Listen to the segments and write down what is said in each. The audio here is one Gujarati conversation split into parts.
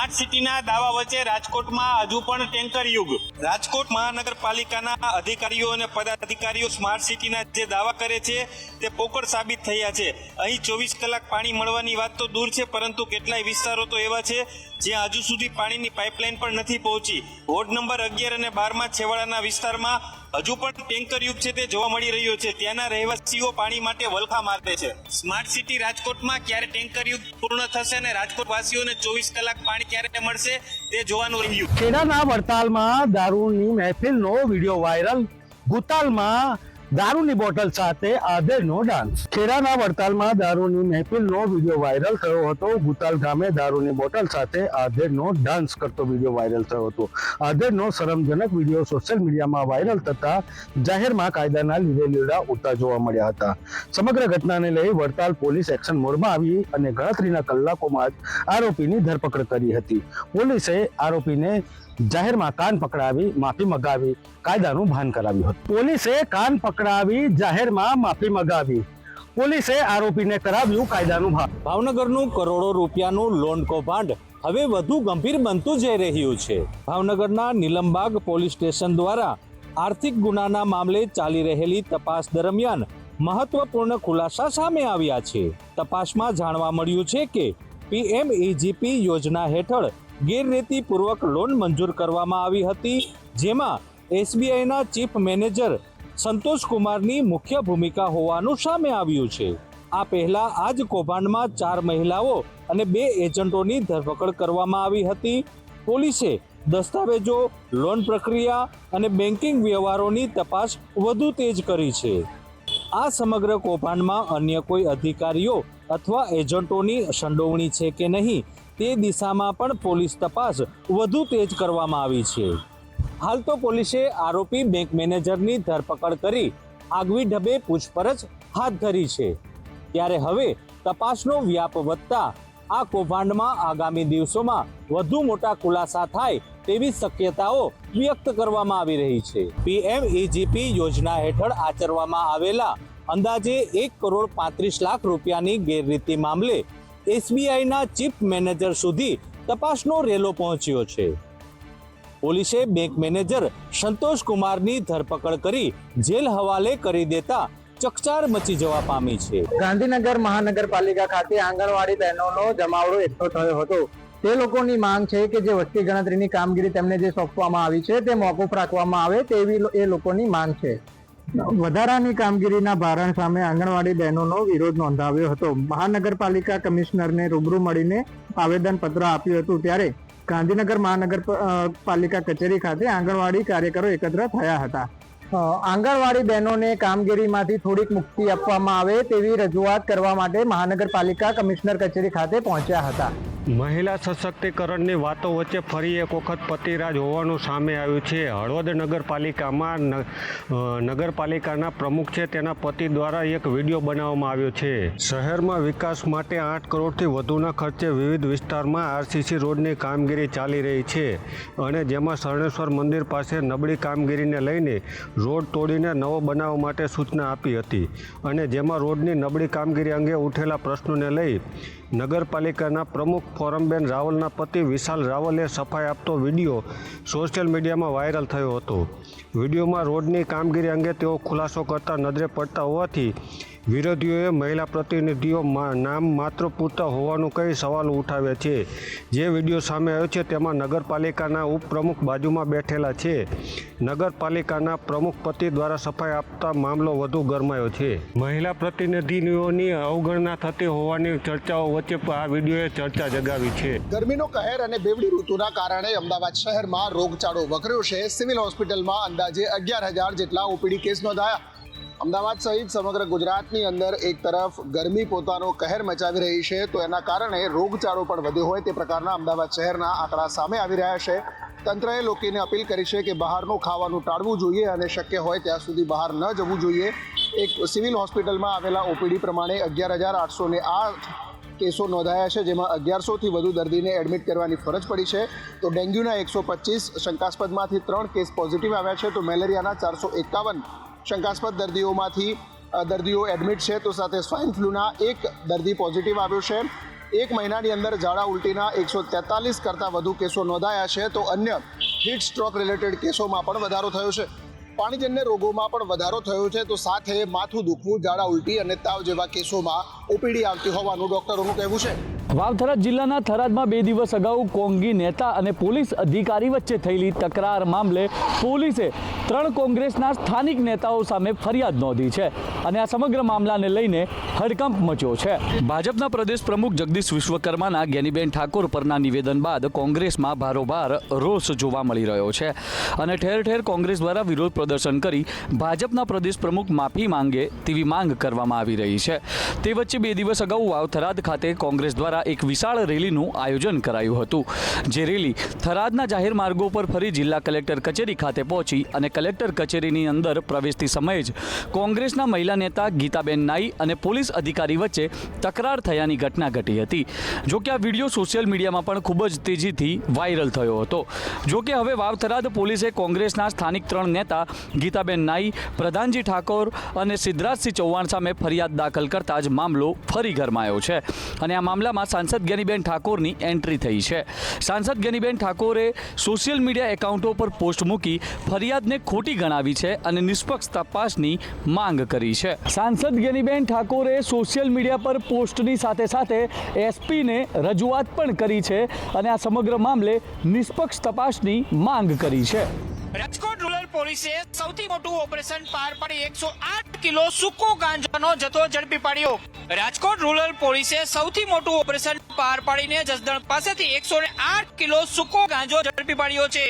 સ્માર્ટ સિટીના દાવા વચ્ચે રાજકોટમાં હજુ પણ ટેન્કર યુગ। રાજકોટ મહાનગરપાલિકાના અધિકારીઓ અને પદાધિકારીઓ સ્માર્ટ સિટીના જે દાવા કરે છે તે પોકળ સાબિત થયા છે। અહીં 24 કલાક પાણી મળવાની વાત તો દૂર છે, પરંતુ કેટલાય વિસ્તારો તો એવા છે જ્યાં હજુ સુધી પાણીની પાઇપલાઇન પણ નથી પહોંચી। વોર્ડ નંબર 11 અને 12માં છેવાડાના વિસ્તારમાં હજુ પણ ટેન્કર યુગ છે તે જોવા મળી રહ્યો છે। ત્યાંના રહેવાસીઓ પાણી માટે વલખા મારે છે। સ્માર્ટ સિટી રાજકોટમાં ક્યારે ટેન્કર યુગ પૂર્ણ થશે અને રાજકોટ વાસીઓને 24 કલાક પાણી ક્યારે મળશે તે જોવાનું રહ્યું। ખેડાના વડતાલમાં દારૂની મહેફિલનો વિડીયો વાયરલ। ગુતાલમાં દારૂની બોટલ સાથે આધેડનો ડાન્સ। ખેડાના વડતાલમાં દારૂની મહેફિલનો વિડીયો વાયરલ થયો હતો। ગુતાલ ગામે દારૂની બોટલ સાથે આધેડનો ડાન્સ કરતો વિડીયો વાયરલ થયો હતો। આધેડનો શરમજનક વિડીયો સોશિયલ મીડિયામાં વાયરલ થતા જાહેરમાં કાયદાના લીધે લીડા ઉડતા જોવા મળ્યા હતા। સમગ્ર ઘટનાને લઈ વડતાલ પોલીસ એક્શન મોડમાં આવી અને ગણતરીના કલાકોમાં જ આરોપીની ધરપકડ કરી હતી। પોલીસે આરોપીને જાહેરમાં કાન પકડાવી માફી મગાવી કાયદાનું ભાન કરાવ્યું હતું। પોલીસે કાન પકડાવી જાહેરમાં માફી મગાવી પોલીસે આરોપીને કરાવ્યું કાયદાનું ભાન। ભાવનગરનું કરોડો રૂપિયાનું લોન કૌભાંડ હવે વધુ ગંભીર બનતું જઈ રહ્યું છે। ભાવનગરના નીલમબાગ પોલીસ સ્ટેશન દ્વારા આર્થિક ગુનાના મામલે ચાલી રહેલી તપાસ દરમિયાન મહત્વપૂર્ણ ખુલાસા સામે આવ્યા છે। તપાસમાં જાણવા મળ્યું છે કે PMEGP યોજના હેઠળ ગેરરીતિપૂર્વક લોન મંજૂર કરવામાં આવી હતી, જેમાં SBIના ચીફ મેનેજર સંતોષ કુમારની મુખ્ય ભૂમિકા હોવાનું સામે આવ્યું છે। આ પહેલા આ જ કૌભાંડમાં 4 મહિલાઓ અને 2 એજન્ટોની ધરપકડ કરવામાં આવી હતી। પોલીસે દસ્તાવેજો, લોન પ્રક્રિયા અને બેન્કિંગ વ્યવહારોની તપાસ વધુ તેજ કરી છે। આ સમગ્ર કૌભાંડમાં અન્ય કોઈ અધિકારીઓ અથવા એજન્ટોની સંડોવણી છે કે નહીં તે દિશામાં પણ પોલીસ તપાસ વધુ તેજ કરવામાં આવી છે। હાલ તો પોલીસે આરોપી બેંક મેનેજરની ધરપકડ કરી આગવી ઢબે પૂછપરછ હાથ ધરી છે। ત્યારે હવે તપાસનો વ્યાપ વધતા આ કૌભાંડમાં આગામી દિવસોમાં વધુ મોટા ખુલાસા થાય તેવી શક્યતાઓ વ્યક્ત કરવામાં આવી રહી છે। PMEGP યોજના હેઠળ આચરવામાં આવેલા અંદાજે 1,35 લાખ રૂપિયાની ગેરરીતિ મામલે SBIના ચીફ મેનેજર સુધી તપાસનો રેલો પહોંચ્યો છે। પોલીસે બેંક મેનેજર સંતોષ કુમારની ધરપકડ કરી જેલ હવાલે કરી દેતા ચકચાર મચી જવા પામી છે। ગાંધીનગર મહાનગરપાલિકા ખાતે આંગણવાડી બહેનોનો જમાવડો એકઠો થયો હતો। તે લોકોની માંગ છે કે જે વસ્તી ગણતરીની કામગીરી તેમને જે સોંપવામાં આવી છે તે મોકૂફ રાખવામાં આવે તેવી એ લોકોની માંગ છે। વધારાની કામગીરીના ભારણ સામે આંગણવાડી બહેનોનો વિરોધ નોંધાવ્યો હતો। મહાનગરપાલિકા કમિશનરને રૂબરૂ મળીને આવેદન પત્ર આપ્યું હતું, ત્યારે ગાંધીનગર મહાનગરપાલિકા કચેરી ખાતે આંગણવાડી કાર્યકરો એકત્ર થયા હતા। આંગણવાડી બહેનોને કામગીરીમાંથી થોડીક મુક્તિ આપવામાં આવે તેવી રજૂઆત કરવા માટે મહાનગરપાલિકા કમિશનર કચેરી ખાતે પહોંચ્યા હતા। મહિલા સશક્તિકરણની વાતો વચ્ચે ફરી એક વખત પતિરાજ હોવાનું સામે આવ્યું છે। હળવદ નગરપાલિકામાં નગરપાલિકાના પ્રમુખ છે તેના પતિ દ્વારા એક વિડીયો બનાવવામાં આવ્યો છે। શહેરમાં વિકાસ માટે 8 કરોડથી વધુના ખર્ચે વિવિધ વિસ્તારમાં RCC રોડની કામગીરી ચાલી રહી છે અને જેમાં શરણેશ્વર મંદિર પાસે નબળી કામગીરીને લઈને રોડ તોડીને નવો બનાવવા માટે સૂચના આપી હતી અને જેમાં રોડની નબળી કામગીરી અંગે ઉઠેલા પ્રશ્નોને લઈ નગરપાલિકાના પ્રમુખ ફોરમબેન રાવલના પતિ વિશાલ રાવલે સફાઈ આપતો વિડીયો સોશિયલ મીડિયામાં વાયરલ થયો હતો। વિડીયોમાં રોડની કામગીરી અંગે તેઓ ખુલાસો કરતા નજરે પડતા હોવાથી વિરોધીઓએ મહિલા પ્રતિનિધિઓ નામ માત્ર પૂરતા હોવાનું કહી સવાલો ઉઠાવ્યા છે। જે વિડીયો સામે આવ્યો છે તેમાં નગરપાલિકાના ઉપપ્રમુખ બાજુમાં બેઠેલા છે। નગરપાલિકાના પ્રમુખ પતિ દ્વારા સફાઈ આપતા મામલો વધુ ગરમાયો છે। મહિલા પ્રતિનિધિઓની અવગણના થતી હોવાની ચર્ચાઓ વચ્ચે આ વિડીયોએ ચર્ચા જગાવી છે। ગરમીનો કહેર અને બેવડી ઋતુના કારણે અમદાવાદ શહેરમાં રોગચાળો વકર્યો છે। સિવિલ હોસ્પિટલમાં અંદાજે 11,000 જેટલા OPD કેસ નોંધાયા। અમદાવાદ સહિત સમગ્ર ગુજરાતની અંદર એક તરફ ગરમી પોતાનો કહેર મચાવી રહી છે, તો એના કારણે રોગચાળો પણ વધ્યો હોય તે પ્રકારના અમદાવાદ શહેરના આંકડા સામે આવી રહ્યા છે। તંત્રએ લોકોને અપીલ કરી છે કે બહારનું ખાવાનું ટાળવું જોઈએ અને શક્ય હોય ત્યાં સુધી બહાર ન જવું જોઈએ। એક સિવિલ હોસ્પિટલમાં આવેલા OPD પ્રમાણે 11,808 કેસો નોંધાયા છે, જેમાં 1100થી વધુ દર્દીને એડમિટ કરવાની ફરજ પડી છે। તો ડેન્ગ્યુના 125, શંકાસ્પદમાંથી 3 કેસ પોઝિટિવ આવ્યા છે, તો મેલેરિયાના 451 શંકાસ્પદ દર્દીઓ એડમિટ છે, તો સાથે સ્વાઇન ફ્લૂના 1 દર્દી પોઝિટિવ આવ્યો છે। એક મહિનાની અંદર ઝાડા ઉલટીના 143 કરતાં વધુ કેસો નોંધાયા છે, તો અન્ય હીટ સ્ટ્રોક રિલેટેડ કેસોમાં પણ વધારો થયો છે. પાણીજન્ય રોગોમાં પણ વધારો થયો છે, તો સાથે માથું દુખવું, ઝાડા ઉલટી અને તાવ જેવા કેસોમાં ઓપીડી આવતી હોવાનું ડોક્ટરોનું કહેવું છે. વાવ-થરાદ જિલ્લાના થરાદમાં 2 દિવસ અગાઉ કોંગી નેતા અને પોલીસ અધિકારી વચ્ચે થયેલી તકરાર મામલે પોલીસે 3 કોંગ્રેસના સ્થાનિક નેતાઓ સામે ફરિયાદ નોંધી છે અને આ સમગ્ર મામલાને લઈને હડકંપ મચ્યો છે. ભાજપના પ્રદેશ પ્રમુખ જગદીશ વિશ્વકર્માના જ્ઞાનીબેન ઠાકોર પરના નિવેદન બાદ કોંગ્રેસમાં ભારોભાર રોષ જોવા મળી રહ્યો છે અને ઠેર ઠેર કોંગ્રેસ દ્વારા વિરોધ પ્રદર્શન કરી ભાજપના પ્રદેશ પ્રમુખ માફી માંગે તેવી માંગ કરવામાં આવી રહી છે. તે વચ્ચે 2 દિવસ અગાઉ વાવ-થરાદ ખાતે કોંગ્રેસ દ્વારા એક વિશાળ રેલીનું આયોજન કરાયું હતું. જે રેલી થરાદના જાહેર માર્ગો પર ફરી જિલ્લા કલેક્ટર કચેરી ખાતે પહોંચી અને કલેક્ટર કચેરીની અંદર પ્રવેશતી સમયે જ કોંગ્રેસના મહિલા નેતા ગીતાબેન નાઈ અને પોલીસ અધિકારી વચ્ચે તકરાર થયાની ઘટના ઘટી હતી. જોકે આ વિડીયો સોશિયલ મીડિયામાં પણ ખૂબ જ તેજીથી વાયરલ થયો હતો. જોકે હવે વાવ-થરાદ પોલીસે કોંગ્રેસના સ્થાનિક 3 નેતા ગીતાબેન નાઈ, પ્રધાનજી ઠાકોર અને સિદ્ધરાજસિંહ ચૌહાણ સામે ફરિયાદ દાખલ કરતા જ મામલો ફરી ગરમાયો છે અને આ મામલામાં સાંસદ જ્ઞાનીબેન ઠાકોરની એન્ટ્રી થઈ છે. સાંસદ જ્ઞાનીબેન ઠાકોરે સોશિયલ મીડિયા એકાઉન્ટો પર પોસ્ટ મૂકી ફરિયાદને ખોટી ગણાવી છે અને નિષ્પક્ષ તપાસની માંગ કરી છે. સાંસદ જ્ઞાનીબેન ઠાકોરે સોશિયલ મીડિયા પર પોસ્ટની સાથે સાથે એસપીને રજૂઆત પણ કરી છે અને આ સમગ્ર મામલે નિષ્પક્ષ તપાસની માંગ કરી છે. રાજકોટ રૂરલ પોલીસે સૌથી મોટું ઓપરેશન પાર પાડી 108 કિલો સૂકો ગાંજાનો જથ્થો ઝડપી પાડ્યો. રાજકોટ રૂરલ પોલીસે સૌથી મોટું ઓપરેશન પાર પાડીને જસદણ પાસેથી 108 કિલો સૂકો ગાંજો ઝડપી પાડ્યો છે.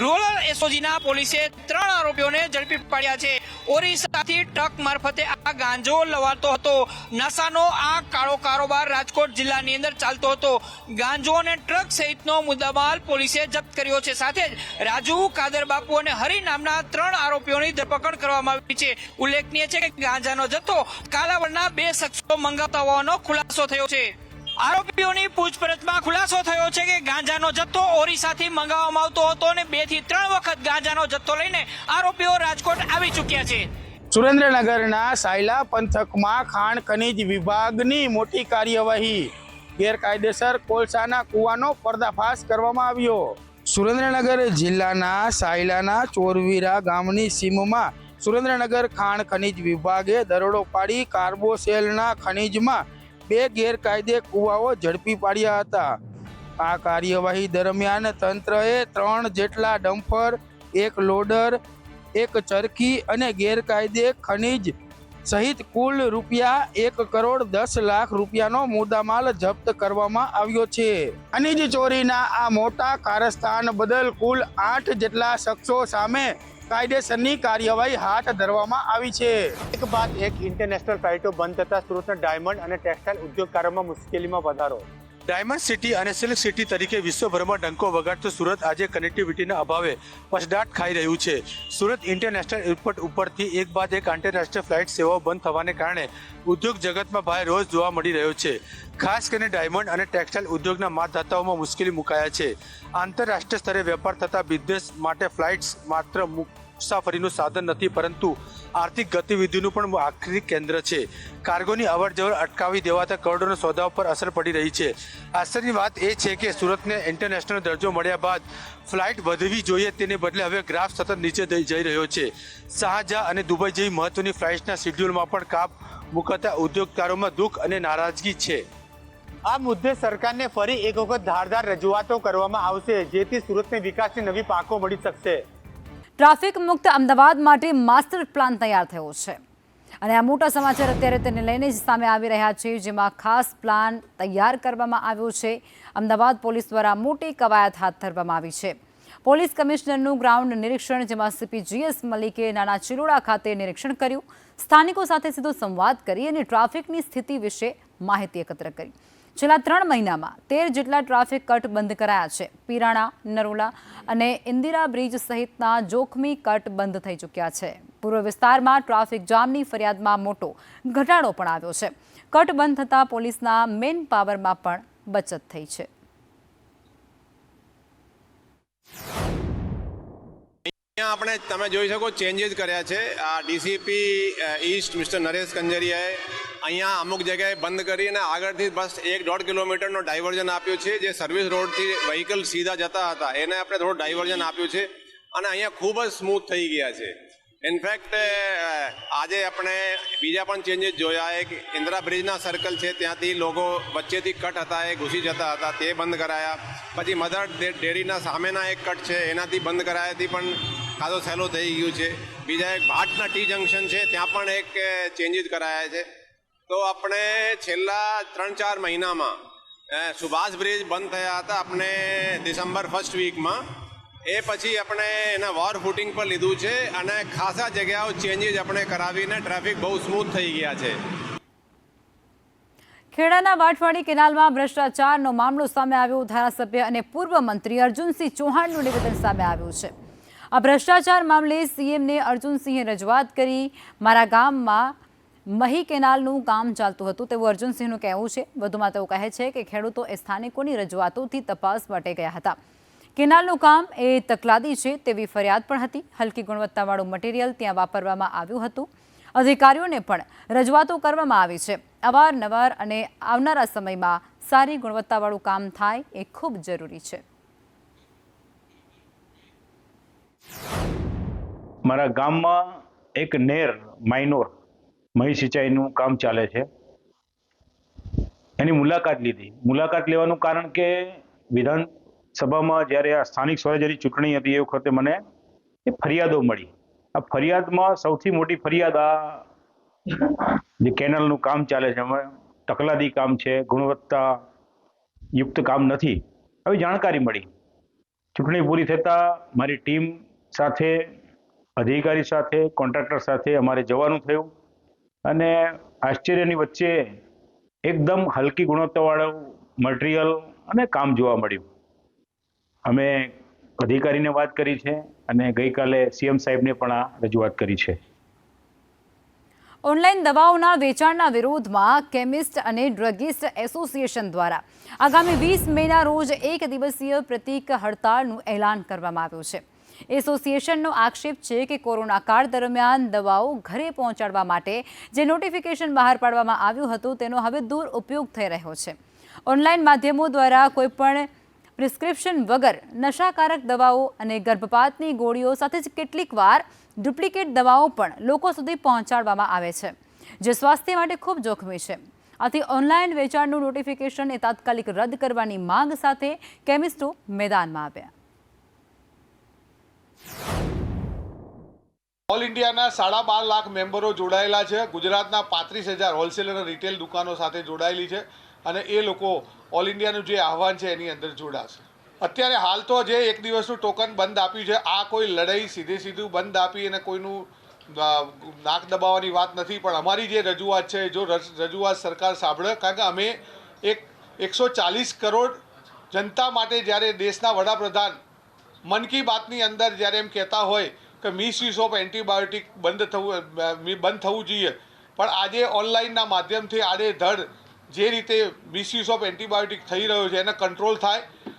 રૂરલ એસઓજીના પોલીસે 3 આરોપીઓને ઝડપી પાડ્યા છે. ઓરિસ્સાથી ટ્રક મારફતે આ ગાંજો લવાતો હતો. નશાનો આ કાળો કારોબાર રાજકોટ જિલ્લાની અંદર ચાલતો હતો. ગાંજો અને ટ્રક સહિતનો મુદ્દામાલ પોલીસે જપ્ત કર્યો છે. સાથે જ રાજુ, કાદર બાપુ અને હરી નામના 3 આરોપીઓની ધરપકડ કરવામાં આવી છે. ઉલ્લેખનીય છે કે ગાંજાનો જથ્થો કાલાવડના 2 શખ્સો મંગાવતા હોવાનો ખુલાસો થયો છે. આરોપીઓની પૂછપરછમાં ખુલાસો થયો છે કે ગાંજાનો જથ્થો ઓરિસ્સાથી મંગાવવામાં આવતો હતો અને 2 થી 3 વખત ગાંજાનો જથ્થો લઈને આરોપીઓ રાજકોટ આવી ચૂક્યા છે. સુરેન્દ્રનગરના સાયલા પંથકમાં ખાણ ખનીજ વિભાગની મોટી કાર્યવાહી. ગેરકાયદેસર કોલસાના કૂવાનો પર્દાફાશ કરવામાં આવ્યો. સુરેન્દ્રનગર જિલ્લાના સાયલાના ચોરવીરા ગામની સીમમાં સુરેન્દ્રનગર ખાણ ખનીજ વિભાગે દરોડો પાડી કાર્બોસેલના ખનીજમાં 2 ગેરકાયદે કૂવાઓ ઝડપી પાડ્યા હતા. આ કાર્યવાહી દરમિયાન તંત્રએ 3 જેટલા ડમ્પર, 1 લોડર, 1 ચરખી અને ગેરકાયદે ખનીજ સહિત કુલ રૂપિયા 1,10 લાખ રૂપિયાનો મુદ્દામાલ જપ્ત કરવામાં આવ્યો છે. ખનીજ ચોરીના આ મોટા કારસ્તાન બદલ કુલ 8 જેટલા શખ્સો સામે કાયદેસરની કાર્યવાહી હાથ ધરવામાં આવી છે. એક બાદ એક ઇન્ટરનેશનલ ફ્લાઇટો બંધ થતા સુરતના ડાયમંડ અને ટેક્સટાઇલ ઉદ્યોગકારોમાં મુશ્કેલીમાં વધારો. ડાયમંડ સિટી અને સિલ્ક સિટી તરીકે વિશ્વભરમાં ડંકો વગાડતું સુરત આજે કનેક્ટિવિટીના અભાવે પછડાટ ખાઈ રહ્યું છે. સુરત ઇન્ટરનેશનલ એરપોર્ટ ઉપરથી એક બાદ એક આંતરરાષ્ટ્રીય ફ્લાઇટ સેવાઓ બંધ થવાને કારણે ઉદ્યોગ જગતમાં ભારે રોષ જોવા મળી રહ્યો છે. ખાસ કરીને ડાયમંડ અને ટેક્સટાઇલ ઉદ્યોગના માલધાતાઓમાં મુશ્કેલી મુકાયા છે. આંતરરાષ્ટ્રીય સ્તરે વેપાર થતા બિઝનેસ માટે ફ્લાઇટ્સ માત્ર મુસાફરીનું સાધન નથી, પરંતુ આર્થિક ગતિવિધિનું પણ આખરી કેન્દ્ર છે. કાર્ગોની અવરજવર અટકાવી દેવાતા કરોડોના સોદાઓ પર અસર પડી રહી છે. આશ્ચર્યની વાત એ છે કે સુરતને ઇન્ટરનેશનલ દરજ્જો મળ્યા બાદ ફ્લાઇટ વધવી જોઈએ તેને બદલે હવે ગ્રાફ સતત નીચે જઈ રહ્યો છે. શારજાહ અને દુબઈ જેવી મહત્વની ફ્લાઇટ્સના શેડ્યુલમાં પણ કાપ મુકાતા ઉદ્યોગકારોમાં દુઃખ અને નારાજગી છે. આ મુદ્દે સરકારને ફરી એક વખત ધારદાર રજૂઆતો કરવામાં આવશે, જેથી સુરતને વિકાસની નવી પાંખો મળી શકશે. ટ્રાફિક મુક્ત અમદાવાદ માટે માસ્ટર પ્લાન તૈયાર થયો છે અને આ મોટા સમાચાર અત્યારે તેને લઈને જ સામે આવી રહ્યા છે, જેમાં ખાસ પ્લાન તૈયાર કરવામાં આવ્યો છે. અમદાવાદ પોલીસ દ્વારા મોટી કવાયત હાથ ધરવામાં આવી છે. પોલીસ કમિશનરનું ગ્રાઉન્ડ નિરીક્ષણ, જેમાં સીપી GS મલિકે નાના ચિલોડા ખાતે નિરીક્ષણ કર્યું. સ્થાનિકો સાથે સીધો સંવાદ કરી અને ટ્રાફિકની સ્થિતિ વિશે માહિતી એકત્ર કરી. છેલ્લા 3 મહિનામાં 13 જેટલા ટ્રાફિક કટ બંધ કરાયા છે. પીરાણા, નરોલા અને ઇન્દિરા બ્રિજ સહિતના જોખમી કટ બંધ થઈ ચૂક્યા છે. પૂર્વ વિસ્તારમાં ટ્રાફિક જામની ફરિયાદમાં મોટો ઘટાડો પણ આવ્યો છે. કટ બંધ થતાં પોલીસના મેન પાવરમાં પણ બચત થઈ છે. અહીંયા આપણે તમે જોઈ શકો ચેન્જીસ કર્યા છે. આ ડીસીપી ઈસ્ટ મિસ્ટર નરેશ કંજરિયાએ અહીંયા અમુક જગ્યાએ બંધ કરીને આગળથી બસ 1-1.5 કિલોમીટરનો ડાયવર્ઝન આપ્યું છે. જે સર્વિસ રોડથી વ્હીકલ સીધા જતા હતા એને આપણે થોડું ડાયવર્ઝન આપ્યું છે અને અહીંયા ખૂબ જ સ્મૂથ થઈ ગયા છે. ઇનફેક્ટ આજે આપણે બીજા પણ ચેન્જીસ જોયા. એક ઇન્દિરા બ્રિજના સર્કલ છે ત્યાંથી લોકો વચ્ચેથી કટ હતા એ ઘૂસી જતા હતા તે બંધ કરાયા. પછી મધર ડેરીના સામેના એક કટ છે એનાથી બંધ કરાયાથી પણ ખાસો સહેલો થઈ ગયું છે. બીજા એક ભાટના ટી જંકશન છે ત્યાં પણ એક ચેન્જીસ કરાયા છે. તો આપણે છેલ્લા 3-4 મહિનામાં સુભાષ બ્રિજ બંધ થયા હતા આપણે ડિસેમ્બર ફર્સ્ટ વીકમાં. એ પછી આપણે એના વોર ફૂટિંગ પર લીધું છે અને ખાસા જગ્યાઓ ચેન્જીસ આપણે કરાવીને ટ્રાફિક બહુ સ્મૂથ થઈ ગયા છે. ખેડાના વાટવાડી કેનાલમાં ભ્રષ્ટાચારનો મામલો સામે આવ્યો. ધારાસભ્ય અને પૂર્વ મંત્રી અર્જુનસિંહ ચૌહાણનું નિવેદન સામે આવ્યું છે. આ ભ્રષ્ટાચાર મામલે સીએમને અર્જુનસિંહે રજૂઆત કરી. મારા ગામમાં મહી કેનાલનું કામ ચાલતું હતું તેવું અર્જુનસિંહનું કહેવું છે. વધુમાં તેઓ કહે છે કે ખેડૂતો એ સ્થાનિકોની રજૂઆતોથી તપાસ માટે ગયા હતા. કેનાલનું કામ એ તકલાદી છે તેવી ફરિયાદ પણ હતી. હલકી ગુણવત્તાવાળું મટીરિયલ ત્યાં વાપરવામાં આવ્યું હતું. અધિકારીઓને પણ રજૂઆતો કરવામાં આવી છે. અવારનવાર અને આવનારા સમયમાં સારી ગુણવત્તાવાળું કામ થાય એ ખૂબ જરૂરી છે. મારા ગામમાં એક નેર માઇનોર મહી સિંચાઈનું કામ ચાલે છે. એની મુલાકાત લીધી. મુલાકાત લેવાનું કારણ કે વિધાનસભામાં જ્યારે આ સ્થાનિક સ્વરાજ્યની ચૂંટણી હતી એ વખતે મને એ ફરિયાદો મળી. આ ફરિયાદમાં સૌથી મોટી ફરિયાદ આ જે કેનાલનું કામ ચાલે છે એમાં તકલાદી કામ છે, ગુણવત્તાયુક્ત કામ નથી, આવી જાણકારી મળી. ચૂંટણી પૂરી થતાં મારી ટીમ સાથે, અધિકારી સાથે, કોન્ટ્રાક્ટર સાથે અમારે જવાનું થયું અને આશ્ચર્યની વચ્ચે એકદમ હલકી ગુણવત્તાવાળું મટીરિયલ અને કામ જોવા મળ્યું. અમે અધિકારીને વાત કરી છે અને ગઈકાલે સીએમ સાહેબને પણ આ રજૂઆત કરી છે. ઓનલાઈન દવાઓના વેચાણના વિરોધમાં કેમિસ્ટ અને ડ્રગિસ્ટ એસોસિએશન દ્વારા આગામી 20 મેના રોજ 1 દિવસીય પ્રતીક હડતાળનું એલાન કરવામાં આવ્યું છે. એસોસિએશનનો આક્ષેપ છે કે કોરોના કાળ દરમિયાન દવાઓ ઘરે પહોંચાડવા માટે જે નોટિફિકેશન બહાર પાડવામાં આવ્યું હતું તેનો હવે દુરુપયોગ થઈ રહ્યો છે. ઓનલાઈન માધ્યમો દ્વારા કોઈપણ પ્રિસ્ક્રિપ્શન વગર નશાકારક દવાઓ અને ગર્ભપાતની ગોળીઓ સાથે જ કેટલીક વાર ડુપ્લિકેટ દવાઓ પણ લોકો સુધી પહોંચાડવામાં આવે છે, જે સ્વાસ્થ્ય માટે ખૂબ જોખમી છે. આથી ઓનલાઈન વેચાણનું નોટિફિકેશન એ તાત્કાલિક રદ કરવાની માંગ સાથે કેમિસ્ટો મેદાનમાં આવ્યા. ઓલ ઇન્ડિયાના 12.5 લાખ મેમ્બરો જોડાયેલા છે. ગુજરાતના 35,000 હોલસેલ અને રિટેલ દુકાનો સાથે જોડાયેલી છે અને એ લોકો ઓલ ઇન્ડિયાનું જે આહવાન છે એની અંદર જોડાશે. અત્યારે હાલ તો જે 1 દિવસનું ટોકન બંધ આપ્યું છે, આ કોઈ લડાઈ સીધું બંધ આપી અને કોઈનું નાક દબાવવાની વાત નથી. પણ અમારી જે રજૂઆત છે, જો રજૂઆત સરકાર સાંભળે, કારણ કે અમે એક 140 કરોડ જનતા માટે જ્યારે દેશના વડાપ્રધાન મન કી બાતની અંદર જ્યારે એમ કહેતા હોય કે મિસયુઝ ઓફ એન્ટીબાયોટિક બંધ થવું જોઈએ, પણ આજે ઓનલાઈનના માધ્યમથી આડેધડ જે રીતે મિસયુઝ ઓફ એન્ટીબાયોટિક થઈ રહ્યો છે એને કંટ્રોલ થાય